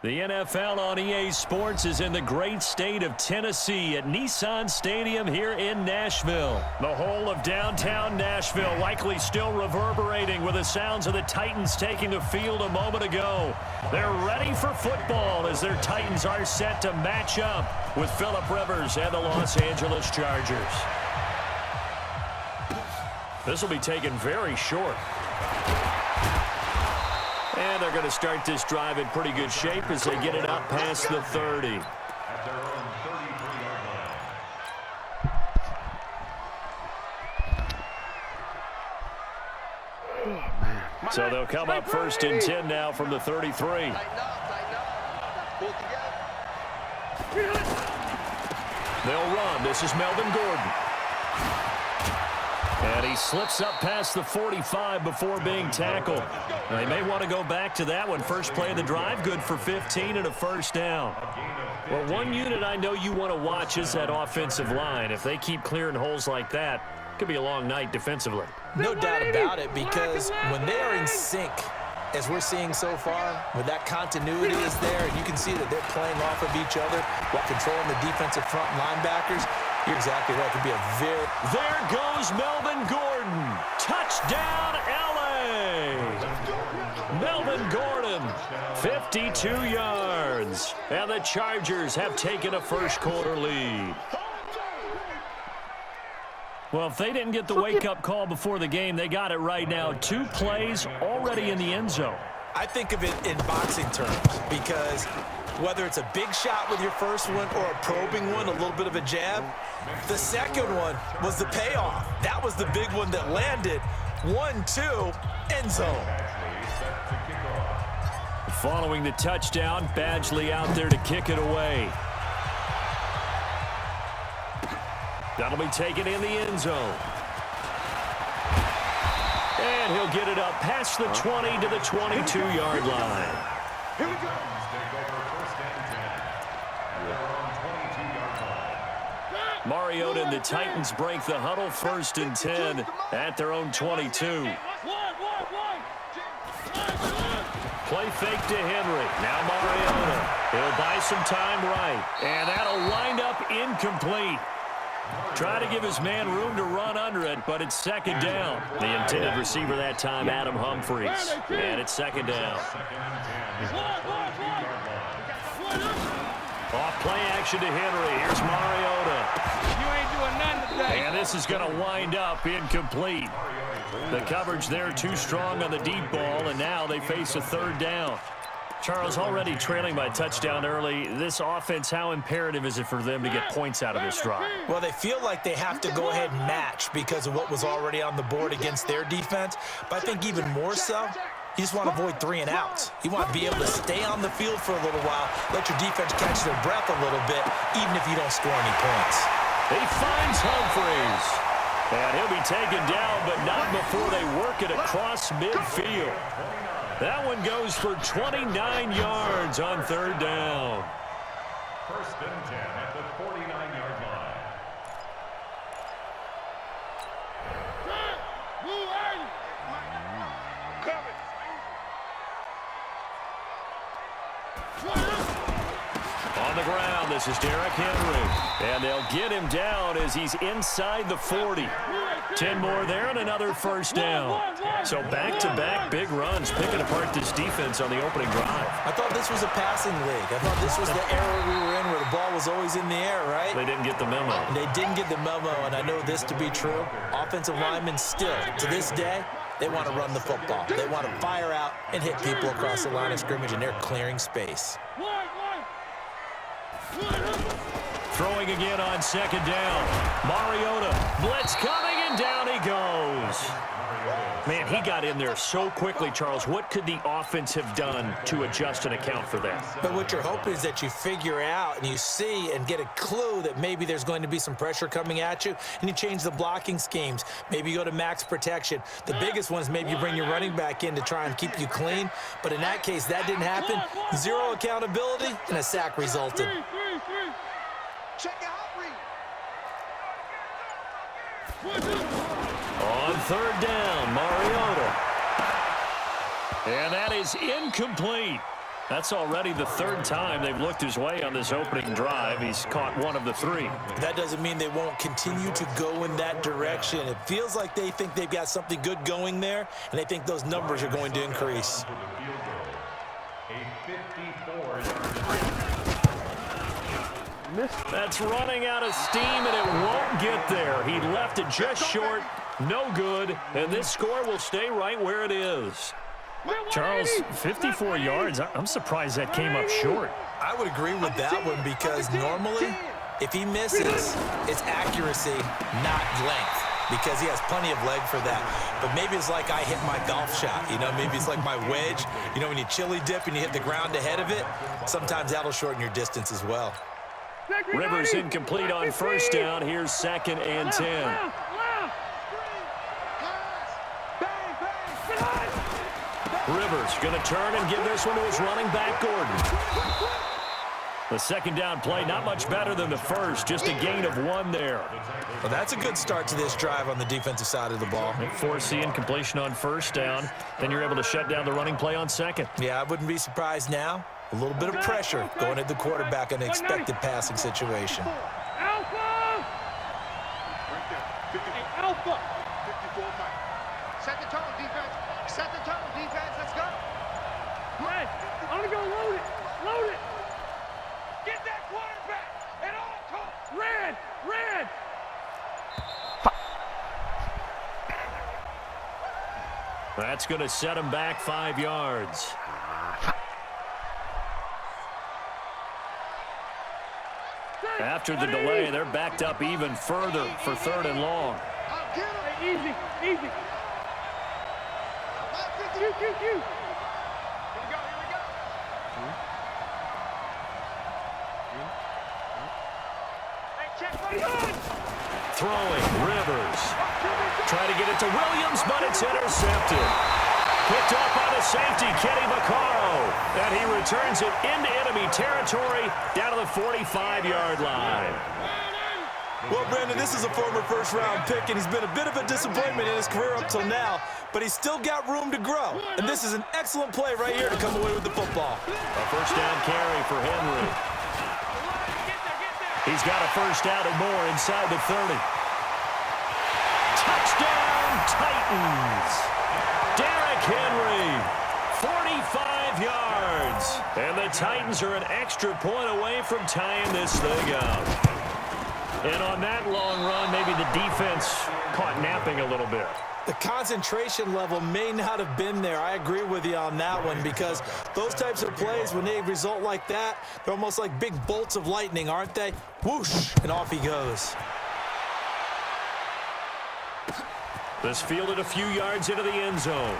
The NFL on EA Sports is in the great state of Tennessee at Nissan Stadium here in Nashville. The whole of downtown Nashville likely still reverberating with the sounds of the Titans taking the field a moment ago. They're ready for football as their Titans are set to match up with Phillip Rivers and the Los Angeles Chargers. This will be taken very short. And they're going to start this drive in pretty good shape as they get it up past the 30. So they'll come up 1st and 10 now from the 33. They'll run. This is Melvin Gordon. And he slips up past the 45 before being tackled. Now, they may want to go back to that one. First play of the drive, good for 15 and a first down. Well, one unit I know you want to watch is that offensive line. If they keep clearing holes like that, it could be a long night defensively. No doubt about it, because when they are in sync, as we're seeing so far, when that continuity is there, and you can see that they're playing off of each other while controlling the defensive front linebackers, you're exactly right. It could be a very... There goes Melvin Gordon. Touchdown, L.A. Melvin Gordon, 52 yards. And the Chargers have taken a first-quarter lead. Well, if they didn't get the wake-up call before the game, they got it right now. 2 plays already in the end zone. I think of it in boxing terms, because whether it's a big shot with your first one or a probing one, a little bit of a jab, the second one was the payoff. That was the big one that landed. 1-2, end zone. Following the touchdown, Badgley out there to kick it away. That'll be taken in the end zone. And he'll get it up past the 20 to the 22-yard line. Here we go. Mariota and the Titans break the huddle 1st and 10 at their own 22. Play fake to Henry. Now Mariota. He'll buy some time right. And that'll wind up incomplete. Try to give his man room to run under it, but it's 2nd down. The intended receiver that time, Adam Humphries. And it's 2nd down. Off play action to Henry. Here's Mariota. You ain't doing nothing today. And this is going to wind up incomplete. The coverage there too strong on the deep ball, and now they face a 3rd down. Charles, already trailing by a touchdown early. This offense, how imperative is it for them to get points out of this drive? Well, they feel like they have to go ahead and match because of what was already on the board against their defense. But I think even more so, you just want to avoid 3 and outs. You want to be able to stay on the field for a little while, let your defense catch their breath a little bit, even if you don't score any points. He finds Humphries. And he'll be taken down, but not before they work it across midfield. That one goes for 29 yards on 3rd down. 1st and 10 at the 49-yard line. On the ground, this is Derrick Henry. And they'll get him down as he's inside the 40. 10 more there and another 1st down. So back-to-back big runs, picking apart this defense on the opening drive. I thought this was a passing league. I thought this was the era we were in where the ball was always in the air, right? They didn't get the memo. They didn't get the memo, and I know this to be true. Offensive linemen still, to this day, they want to run the football. They want to fire out and hit people across the line of scrimmage, and they're clearing space. Throwing again on 2nd down. Mariota, blitz coming, and down he goes. Man, he got in there so quickly, Charles. What could the offense have done to adjust and account for that? But what you're hoping is that you figure out and you see and get a clue that maybe there's going to be some pressure coming at you, and you change the blocking schemes. Maybe you go to max protection. The biggest one is maybe you bring your running back in to try and keep you clean. But in that case, that didn't happen. 0 accountability, and a sack resulted. Check out On 3rd down, Mariota. And that is incomplete. That's already the third time they've looked his way on this opening drive. He's caught one of the three. That doesn't mean they won't continue to go in that direction. It feels like they think they've got something good going there, and they think those numbers are going to increase. That's running out of steam, and it won't get there. He left it just short. No good, and this score will stay right where it is. Charles, 54 yards. I'm surprised that came up short. I would agree with that one because normally, if he misses, it's accuracy, not length, because he has plenty of leg for that. But maybe it's like I hit my golf shot. You know, maybe it's like my wedge. You know, when you chili dip and you hit the ground ahead of it, sometimes that'll shorten your distance as well. Rivers incomplete on first down. Here's 2nd and 10. Rivers going to turn and give this one to his running back, Gordon. The second down play, not much better than the first, just a gain of 1 there. Well, that's a good start to this drive on the defensive side of the ball. Force the incompletion on first down. Then you're able to shut down the running play on second. Yeah, I wouldn't be surprised now. A little bit of pressure going at the quarterback in an expected passing situation. Alpha! Alpha! 54 Set the tone, defense. Set the tone, defense. Let's go. Red, I'm going to go load it. Load it. Get that quarterback at all costs. Red, red. That's going to set him back 5 yards. After the delay, they're backed up even further for 3rd and long. Hey, easy, easy. Here we go, here we go. Hey, check what on. Throwing, Rivers. Try to get it to Williams, but it's intercepted. Picked up by the safety, Kenny Vaccaro. And he returns it into enemy territory down to the 45-yard line. Well, Brandon, this is a former first-round pick, and he's been a bit of a disappointment in his career up till now, but he's still got room to grow. And this is an excellent play right here to come away with the football. A first down carry for Henry. He's got a first down and more inside the 30. Touchdown, Titans. Derrick Henry, 45 yards. And the Titans are an extra point away from tying this thing up. And on that long run, maybe the defense caught napping a little bit. The concentration level may not have been there. I agree with you on that one because those types of plays, when they result like that, they're almost like big bolts of lightning, aren't they? Whoosh, and off he goes. This fielded a few yards into the end zone.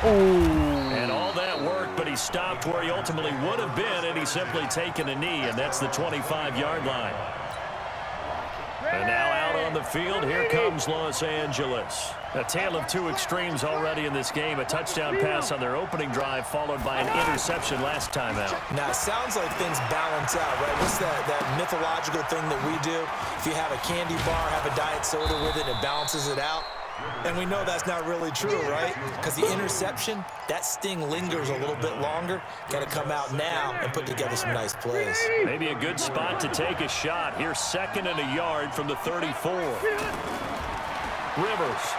And all that worked, but he stopped where he ultimately would have been, and he's simply taken a knee, and that's the 25-yard line. And now out on the field, here comes Los Angeles. A tale of two extremes already in this game. A touchdown pass on their opening drive, followed by an interception last time out. Now, it sounds like things balance out, right? What's that mythological thing that we do? If you have a candy bar, have a diet soda with it, it balances it out. And we know that's not really true, right? Because the interception, that sting lingers a little bit longer. Got to come out now and put together some nice plays. Maybe a good spot to take a shot. Here's 2nd and a yard from the 34. Rivers.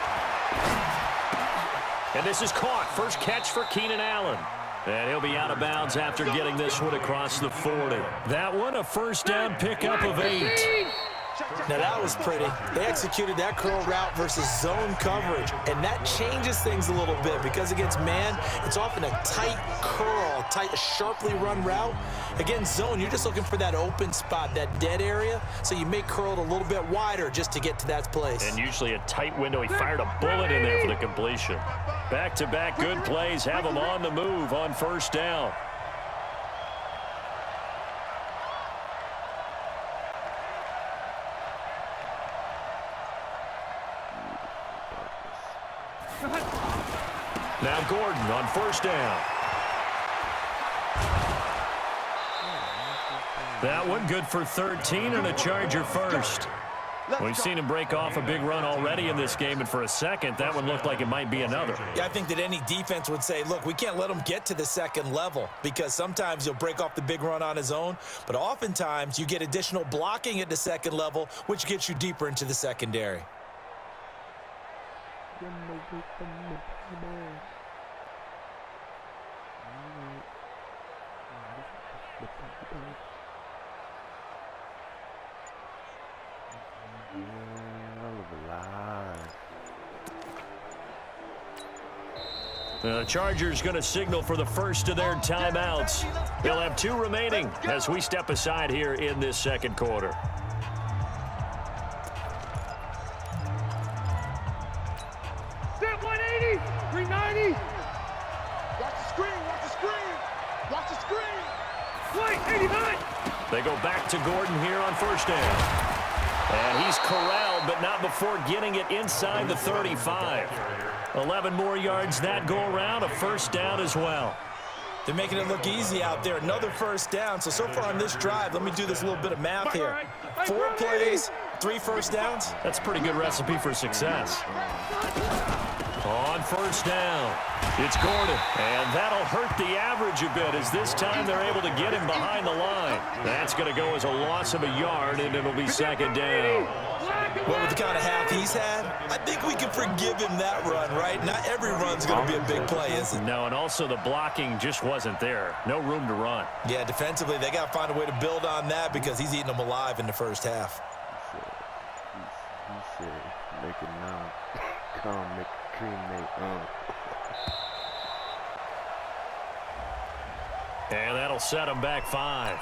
And this is caught. First catch for Keenan Allen. And he'll be out of bounds after getting this one across the 40. That one, a first down pickup of 8. Now, that was pretty. They executed that curl route versus zone coverage, and that changes things a little bit because against man, it's often a tight curl, a sharply run route. Against zone, you're just looking for that open spot, that dead area, so you may curl it a little bit wider just to get to that place. And usually a tight window. He fired a bullet in there for the completion. Back-to-back good plays have him on the move on first down. Now Gordon on first down. That one good for 13 and a Charger first. We've seen him break off a big run already in this game, and for a second, that one looked like it might be another. Yeah, I think that any defense would say, look, we can't let him get to the second level because sometimes he'll break off the big run on his own, but oftentimes you get additional blocking at the second level, which gets you deeper into the secondary. The Chargers going to signal for the first of their timeouts. They'll have 2 remaining as we step aside here in this second quarter. Step 180, 390. Watch the screen, watch the screen. Watch the screen. Wait, 89. They go back to Gordon here on first down. And he's corralled, but not before getting it inside the 35. 11 more yards that go around, a first down as well. They're making it look easy out there. Another first down. So far on this drive, let me do this little bit of math here. 4 plays, 3 first downs. That's a pretty good recipe for success. On first down, it's Gordon. And that'll hurt the average a bit as this time they're able to get him behind the line. That's going to go as a loss of a yard, and it'll be second down. Well, with the kind of half he's had, I think we can forgive him that run, right? Not every run's going to be a big play, is it? No, and also the blocking just wasn't there. No room to run. Yeah, defensively, they got to find a way to build on that because he's eating them alive in the first half. He said, make it now. Come, make a cream, And that'll set him back 5.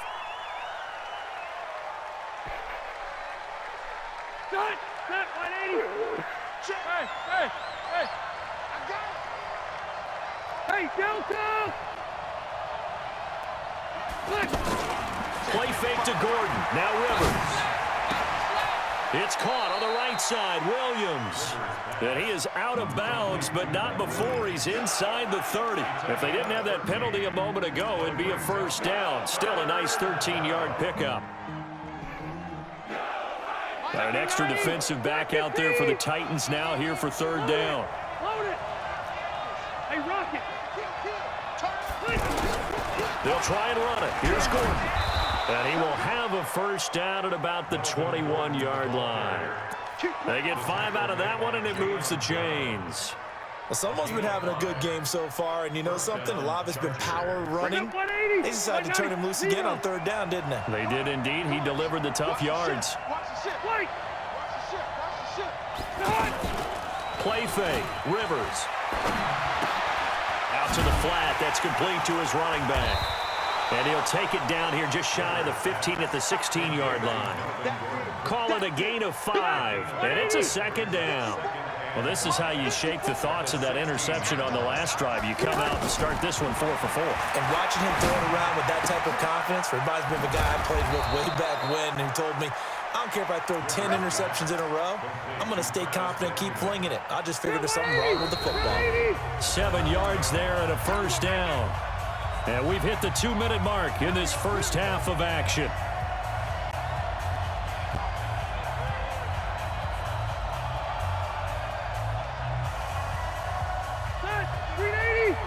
Set 180. Hey, hey, hey. I got it. Hey, downtown. Play fake to Gordon. Now Rivers. It's caught on the right side. Williams. And he is out of bounds, but not before he's inside the 30. If they didn't have that penalty a moment ago, it'd be a first down. Still a nice 13-yard pickup. An extra defensive back out there for the Titans now here for third down. Load it. Hey, Rocket. They'll try and run it. Here's Gordon. And he will have a first down at about the 21-yard line. They get 5 out of that one, and it moves the chains. Well, someone's been having a good game so far, and you know something? A lot of it's been power running. They decided to turn him loose again on third down, didn't they? They did indeed. He delivered the tough yards. Watch the shit. Wait. Watch the shit. Watch the shit. Play fake. Rivers. Out to the flat. That's complete to his running back. And he'll take it down here just shy of the 15 at the 16-yard line. Call it a gain of 5, and it's a second down. Well, this is how you shake the thoughts of that interception on the last drive. You come out and start this one 4 for 4. And watching him throw it around with that type of confidence reminds me of a guy I played with way back when who told me, I don't care if I throw 10 interceptions in a row. I'm going to stay confident, keep flinging it. I just figured there's something wrong with the football. 7 yards there and a first down. And we've hit the 2-minute mark in this first half of action.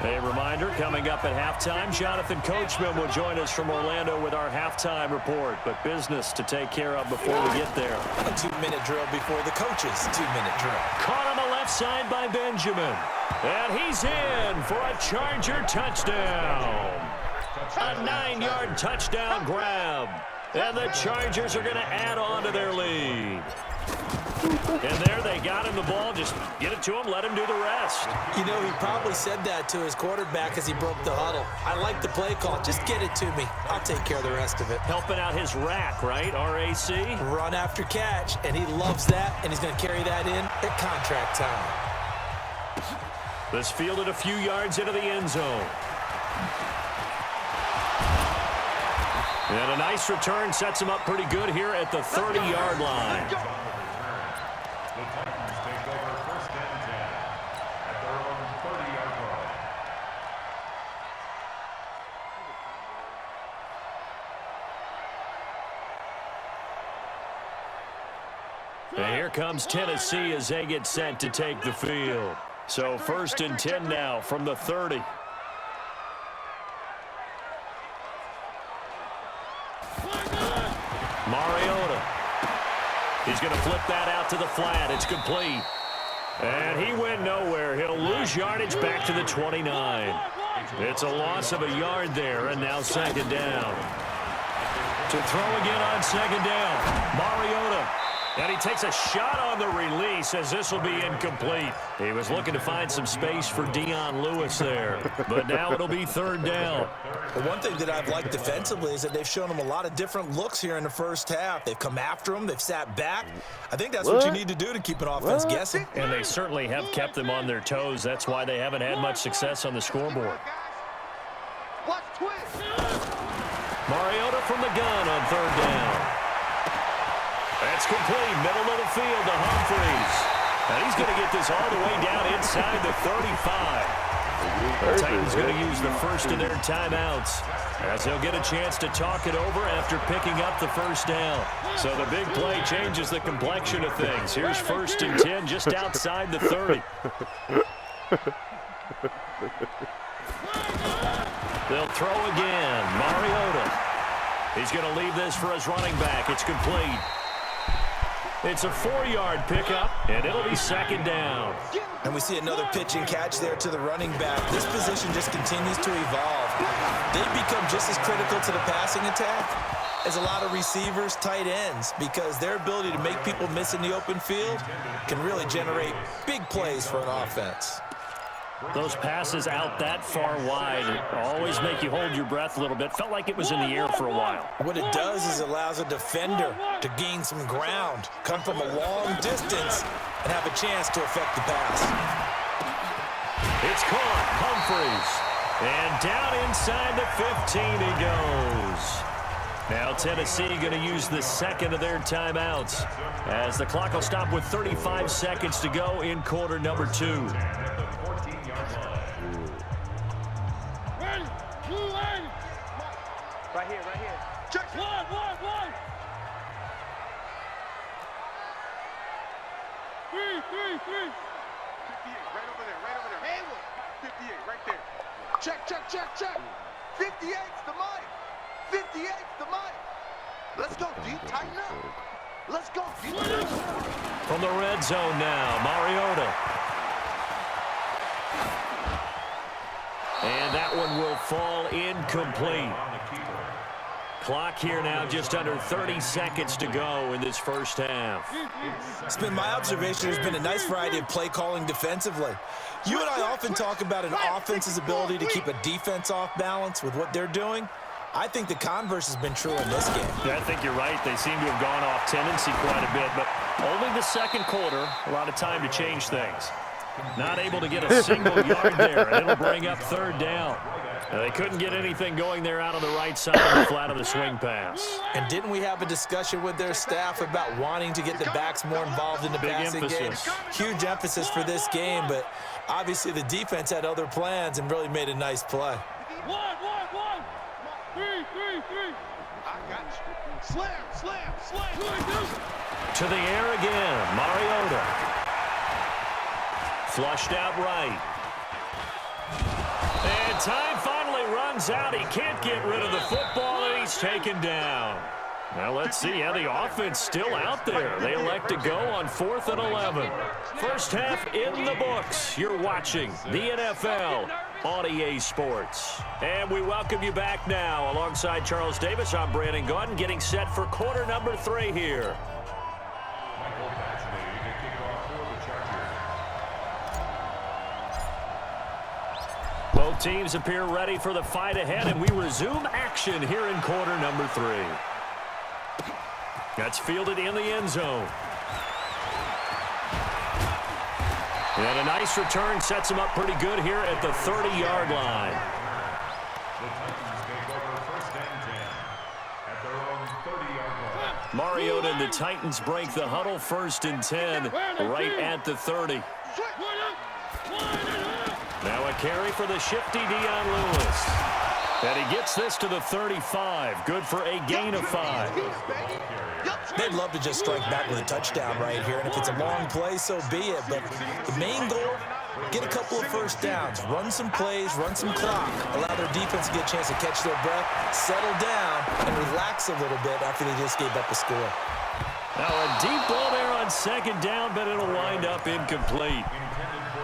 A reminder, coming up at halftime, Jonathan Coachman will join us from Orlando with our halftime report. But business to take care of before we get there. A 2-minute drill before the coach's 2-minute drill. Caught on the left side by Benjamin. And he's in for a Charger touchdown. A 9-yard touchdown grab. And the Chargers are going to add on to their lead. And there they got him the ball. Just get it to him, let him do the rest. You know, he probably said that to his quarterback as he broke the huddle. I like the play call. Just get it to me. I'll take care of the rest of it. Helping out his rack, right? RAC? Run after catch, and he loves that, and he's going to carry that in at contract time. This fielded a few yards into the end zone. And a nice return sets him up pretty good here at the 30-yard line. The Titans take over first and 10 at their own 30-yard line. And here comes Tennessee as they get set to take the field. So 1st and 10 now from the 30. Mariota. He's going to flip that out to the flat. It's complete. And he went nowhere. He'll lose yardage back to the 29. It's a loss of a yard there, and now 2nd down. To throw again on 2nd down. Mariota. And he takes a shot on the release as this will be incomplete. He was looking to find some space for Dion Lewis there. But now it'll be 3rd down. Well, one thing that I've liked defensively is that they've shown him a lot of different looks here in the first half. They've come after him. They've sat back. I think that's what you need to do to keep an offense guessing. And they certainly have kept them on their toes. That's why they haven't had much success on the scoreboard. Watch twist. Mariota from the gun on 3rd down. That's complete, middle of the field to Humphries. And he's going to get this all the way down inside the 35. The Titans going to use the first of their timeouts as they'll get a chance to talk it over after picking up the 1st down. So the big play changes the complexion of things. Here's 1st and 10 just outside the 30. They'll throw again. Mariota. He's going to leave this for his running back. It's complete. It's a 4-yard pickup, and it'll be 2nd down. And we see another pitch and catch there to the running back. This position just continues to evolve. They've become just as critical to the passing attack as a lot of receivers, tight ends, because their ability to make people miss in the open field can really generate big plays for an offense. Those passes out that far wide always make you hold your breath a little bit. Felt like it was in the air for a while. What it does is it allows a defender to gain some ground, come from a long distance, and have a chance to affect the pass. It's caught. Humphries. And down inside the 15 he goes. Now Tennessee going to use the 2nd of their timeouts as the clock will stop with 35 seconds to go in quarter number 2. Right here. Check. One. 3. 58, right over there. Haywood. 58, right there. Check. 58's the money. Let's go deep, tighten up. Let's go deep. From the red zone now, Mariota. And that one will fall incomplete. Clock here now just under 30 seconds to go in this first half. It's been my observation there's been a nice variety of play calling defensively. You and I often talk about an offense's ability to keep a defense off balance with what they're doing. I think the converse has been true in this game. Yeah, I think you're right. They seem to have gone off tendency quite a bit, but only the 2nd quarter, a lot of time to change things. Not able to get a single yard there, and it'll bring up 3rd down. They couldn't get anything going there out on the right side of the flat of the swing pass. And didn't we have a discussion with their staff about wanting to get the backs more involved in the passing game? Huge emphasis for this game, but obviously the defense had other plans and really made a nice play. One. 3. I got you. Slam. To the air again, Mariota. Flushed out right. And time finally runs out. He can't get rid of the football, and he's taken down. Now let's see how the offense still out there. They elect to go on 4th and 11. First half in the books. You're watching the NFL on EA Sports. And we welcome you back now. Alongside Charles Davis, I'm Brandon Gaudin, getting set for quarter number 3 here. Both teams appear ready for the fight ahead, and we resume action here in quarter number 3. That's fielded in the end zone. And a nice return sets him up pretty good here at the 30-yard line. The Titans take over 1st and 10 at their own 30-yard line. Mariota and the Titans break the huddle 1st and 10 right at the 30. Now a carry for the shifty Dion Lewis. And he gets this to the 35. Good for a gain of 5. They'd love to just strike back with a touchdown right here, and if it's a long play, so be it. But the main goal, get a couple of first downs, run some plays, run some clock, allow their defense to get a chance to catch their breath, settle down, and relax a little bit after they just gave up a score. Now a deep ball there on second down, but it'll wind up incomplete.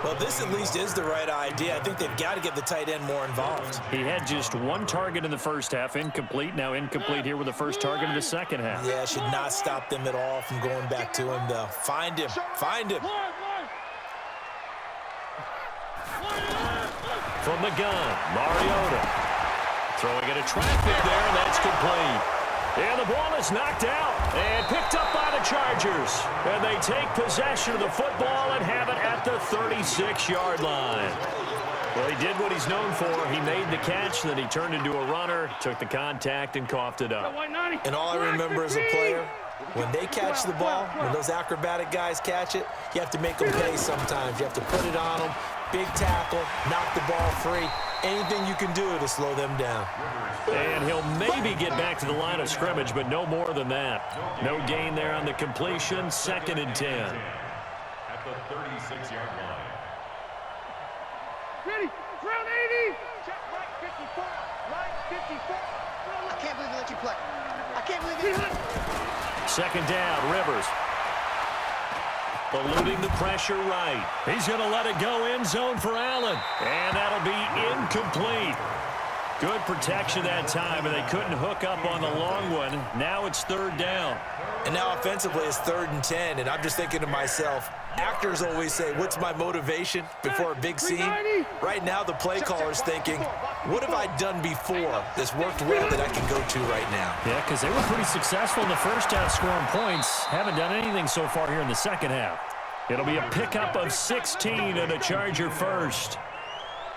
Well, this at least is the right idea. I think they've got to get the tight end more involved. He had just one target in the first half, incomplete. Now incomplete here with the first target in the second half. Yeah, should not stop them at all from going back to him, though. Find him. Find him. From the gun, Mariota. Throwing it a traffic there, and that's complete. And the ball is knocked out and picked up by the Chargers. And they take possession of the football and have it at the 36-yard line. Well, he did what he's known for. He made the catch, then he turned into a runner, took the contact, and coughed it up. And all I remember as a player, when they catch the ball, when those acrobatic guys catch it, you have to make them pay sometimes. You have to put it on them, big tackle, knock the ball free. Anything you can do to slow them down. And he'll maybe get back to the line of scrimmage, but no more than that. No gain there on the completion, 2nd and 10. At the 36-yard line. Ready, round 80. Check right 54, right 54. I can't believe they let you play. I can't believe they let you. Second down, Rivers. Eluding the pressure right. He's going to let it go end zone for Allen. And that'll be incomplete. Good protection that time, and they couldn't hook up on the long one. Now it's 3rd down. And now offensively it's 3rd and 10, and I'm just thinking to myself, actors always say, what's my motivation before a big scene? Right now the play caller's thinking, what have I done before that's worked well that I can go to right now? Yeah, because they were pretty successful in the first half scoring points. Haven't done anything so far here in the second half. It'll be a pickup of 16 and a Charger first.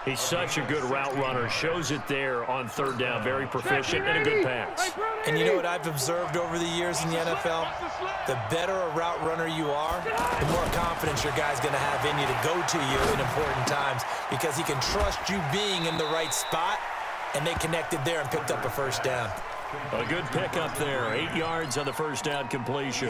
He's such a good route runner. Shows it there on 3rd down. Very proficient and a good pass. And you know what I've observed over the years in the NFL? The better a route runner you are, the more confidence your guy's going to have in you to go to you in important times because he can trust you being in the right spot, and they connected there and picked up a first down. A good pickup there. 8 yards on the first down completion.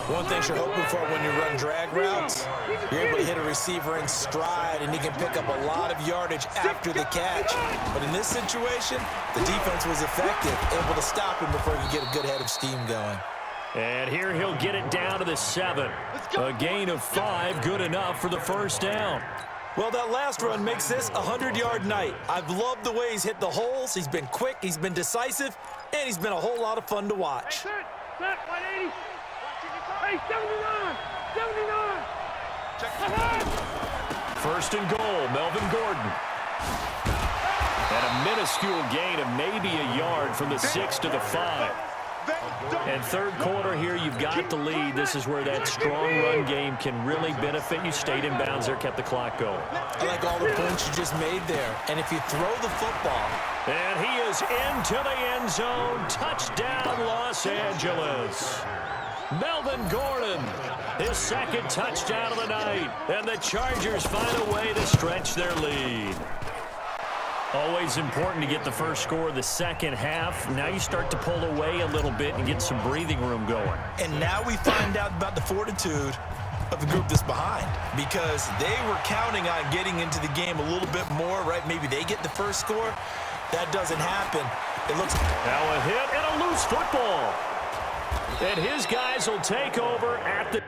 One thing you're hoping for when you run drag routes, you're able to hit a receiver in stride, and he can pick up a lot of yardage after the catch. But in this situation, the defense was effective, able to stop him before he could get a good head of steam going. And here he'll get it down to the 7. A gain of 5, good enough for the first down. Well, that last run makes this a 100-yard night. I've loved the way he's hit the holes. He's been quick, he's been decisive, and he's been a whole lot of fun to watch. Set, 180. Hey, 79, 79. Check. First and goal, Melvin Gordon. And a minuscule gain of maybe a yard from the 6 to the 5. And 3rd quarter here, you've got the lead. This is where that strong run game can really benefit you. Stayed in bounds there, kept the clock going. I like all the points you just made there. And if you throw the football. And he is into the end zone. Touchdown, Los Angeles. Melvin Gordon, his 2nd touchdown of the night. And the Chargers find a way to stretch their lead. Always important to get the first score of the second half. Now you start to pull away a little bit and get some breathing room going. And now we find out about the fortitude of the group that's behind, because they were counting on getting into the game a little bit more, right? Maybe they get the first score. That doesn't happen. It looks now a hit and a loose football. And his guys will take over at the